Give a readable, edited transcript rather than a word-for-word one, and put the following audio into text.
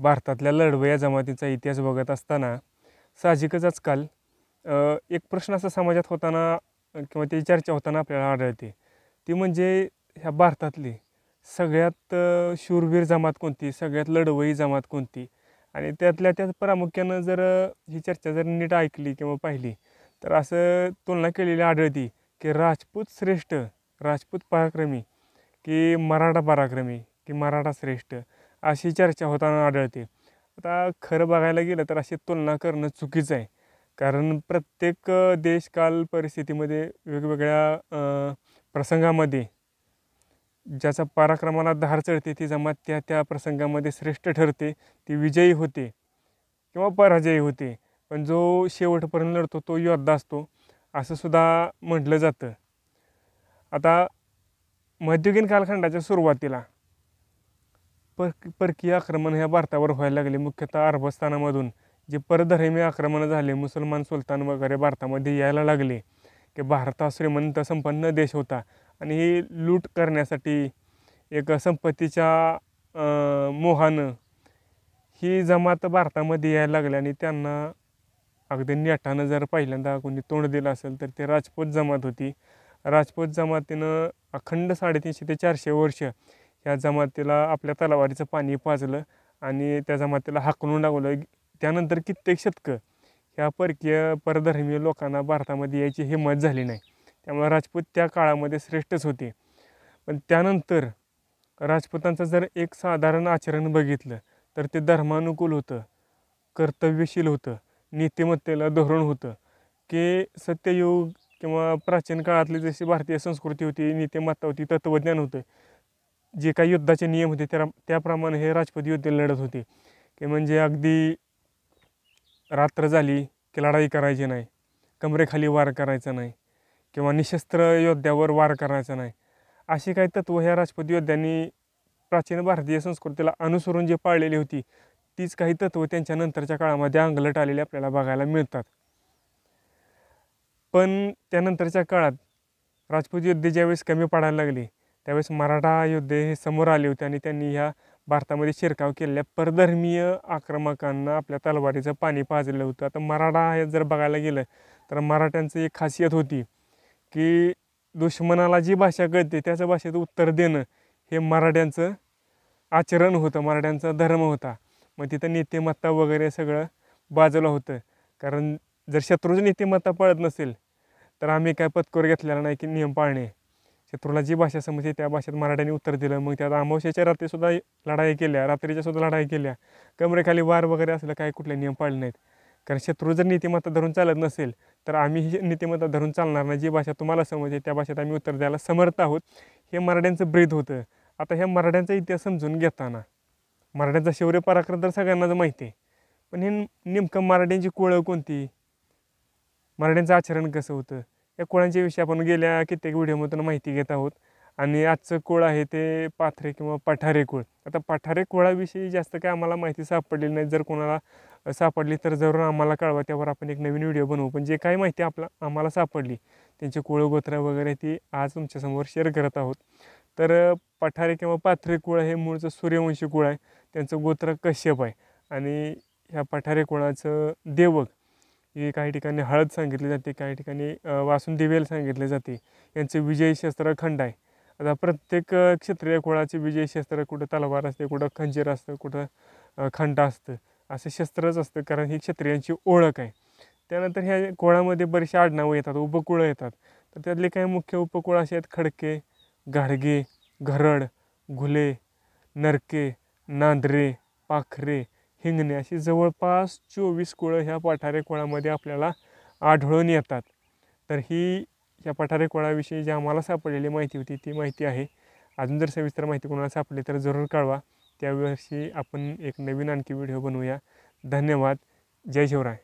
भारतातल्या लढवय्या जमातीचा इतिहास बघत असताना साहजिकच आजकाल एक प्रश्न असा समाजात होताना किंवा त्याची चर्चा होताना आपल्याला आढळते. ती म्हणजे ह्या भारतातली सगळ्यात शूरवीर जमात कोणती, सगळ्यात लढवयी जमात कोणती. आणि त्यातल्या त्यात प्रामुख्यानं जर ही चर्चा जर नीट ऐकली किंवा पाहिली तर असं तुलना केलेली आढळती की राजपूत श्रेष्ठ, राजपूत पराक्रमी की मराठा पराक्रमी की मराठा श्रेष्ठ, अशी चर्चा होताना आढळते. आता खरं बघायला गेलं तर अशी तुलना करणं चुकीचं आहे. कारण प्रत्येक देशकाल परिस्थितीमध्ये वेगवेगळ्या प्रसंगामध्ये ज्याचा पराक्रमाला धार चढते ती जमात त्या त्या प्रसंगामध्ये श्रेष्ठ ठरते, ती विजयी होते किंवा पराजयी होते. पण जो शेवटपर्यंत लढतो तो योद्धा असतो, असं सुद्धा म्हटलं जातं. आता मध्ययुगीन कालखंडाच्या सुरुवातीला परकीय आक्रमण ह्या भारतावर व्हायला लागले. मुख्यतः अरबस्थानामधून जे परधर्मीय आक्रमणं झाले, मुसलमान सुलतान वगैरे भारतामध्ये यायला लागले की भारत हा श्रीमंत संपन्न देश होता आणि ही लूट करण्यासाठी एक संपत्तीच्या मोहानं ही जमात भारतामध्ये यायला लागली. आणि त्यांना अगदी नेटानं जर पहिल्यांदा कोणी तोंड दिलं असेल तर ते राजपूत जमात होती. राजपूत जमातीनं अखंड 350 ते 400 वर्ष ह्या जमातीला आपल्या तलवारीचं पाणी पाजलं आणि त्या जमातीला हाकलून लावलं. त्यानंतर कित्येक शतकं ह्या परकीय परधर्मीय लोकांना भारतामध्ये यायची हिंमत झाली नाही. त्यामुळे राजपूत त्या काळामध्ये श्रेष्ठच होते. पण त्यानंतर राजपूतांचं जर एक साधारण आचरण बघितलं तर ते धर्मानुकूल होतं, कर्तव्यशील होतं, नीतिमत्तेला धोरण होतं. की सत्ययुग किंवा प्राचीन काळातली जशी भारतीय संस्कृती होती, नीतिमत्ता होती, तत्त्वज्ञान होतं, जे काही युद्धाचे नियम होते त्याप्रमाणे हे राजपूत युद्ध लढत होते. की म्हणजे अगदी रात्र झाली की लढाई करायची नाही, कमरेखाली वार करायचा नाही किंवा निशस्त्र योद्ध्यावर वार करायचा नाही. अशी काही तत्त्व ह्या राजपूत योद्ध्यांनी प्राचीन भारतीय संस्कृतीला अनुसरून जे पाळलेली होती, तीच काही तत्त्व त्यांच्या नंतरच्या काळामध्ये अंगलट आलेली आपल्याला बघायला मिळतात. पण त्यानंतरच्या काळात राजपूत योद्धे ज्यावेळेस कमी पडायला लागले त्यावेळेस मराठा योद्धे हे समोर आले होते आणि त्यांनी ह्या भारतामध्ये शिरकाव केलेल्या परधर्मीय आक्रमकांना आपल्या तलवारीचं पाणी पाजलं होतं. आता मराठा हे जर बघायला गेलं तर मराठ्यांचं एक खासियत होती की दुश्मनाला जी भाषा कळते त्याच्या भाषेत उत्तर देणं हे मराठ्यांचं आचरण होतं, मराठ्यांचा धर्म होता. मग तिथं नीतिमत्ता वगैरे सगळं बाजूला होतं. कारण जर शत्रूची नीतिमत्ता पाळत नसेल तर आम्ही काय पत्कूर घेतलेला नाही की नियम पाळणे. शत्रूला जी भाषा समजते त्या भाषेत मराठ्यांनी उत्तर दिलं. मग त्यात अमावस्येच्या रात्रीसुद्धा लढाई केल्या, रात्रीच्यासुद्धा लढाई केल्या, कमरेखाली वार वगैरे असलं काय कुठले नियम पाळले नाहीत. कारण शत्रू जर नीतिमत्ता धरून चालत नसेल तर आम्ही ही नीतिमत्ता धरून चालणार नाही. जी भाषा तुम्हाला समजते त्या भाषेत आम्ही उत्तर द्यायला समर्थ आहोत, हे मराठ्यांचं ब्रीद होतं. आता ह्या मराठ्यांचा इतिहास समजून घेताना मराठ्यांचा शौर्य पराक्रम तर सगळ्यांनाच माहिती आहे, पण हे नेमकं मराठ्यांची कुळं कोणती, मराठ्यांचं आचरण कसं होतं, या कुळांच्या विषयी आपण गेल्या कित्येक व्हिडिओमधून माहिती घेत आहोत. आणि आजचं कुळ आहे ते पाथरे किंवा पठारे कुळ. आता पठारे कुळाविषयी जास्त काय आम्हाला माहिती सापडलेली नाही. जर कोणाला सापडली तर जरूर आम्हाला कळवा, त्यावर आपण एक नवीन व्हिडिओ बनवू. पण जे काही माहिती आम्हाला सापडली त्यांचे कुळ गोत्र वगैरे ती आज तुमच्यासमोर शेअर करत आहोत. तर पठारे किंवा पाथरे कुळ हे मूळचं सूर्यवंशी कुळ आहे. त्यांचं गोत्र कश्यप आहे. आणि ह्या पठारे कुळाचं देवक ही काही ठिकाणी हळद सांगितली जाते, काही ठिकाणी वासुदेवीला सांगितले जाते. यांचे विजयी शस्त्र खंड आहे. आता प्रत्येक क्षत्रिय कुळाचे विजयी शस्त्र कुठं तलवार असते, कुठं खंजीर असतं, कुठं खंड असतं, असं शस्त्रच असतं. कारण ही क्षत्रियांची ओळख आहे. त्यानंतर ह्या कुळामध्ये बरेचसे आडनावं येतात, उपकुळं येतात. तर त्यातले काही मुख्य उपकुळ असे आहेत: खडके, गाडगे, घरड, घुले, नरके, नांदरे, पाखरे, हिंगणे, अशी जवळपास 24 कुळं ह्या पठारे कुळामध्ये आपल्याला आढळून येतात. तर ही या पठारे कुळाविषयी जी आम्हाला सापडलेली माहिती होती ती माहिती आहे. अजून जर सविस्तर माहिती कोणाला सापडली तर जरूर कळवा. त्याविषयी आपण एक नवीन आणखी व्हिडिओ बनवूया. धन्यवाद. जय शिवराय.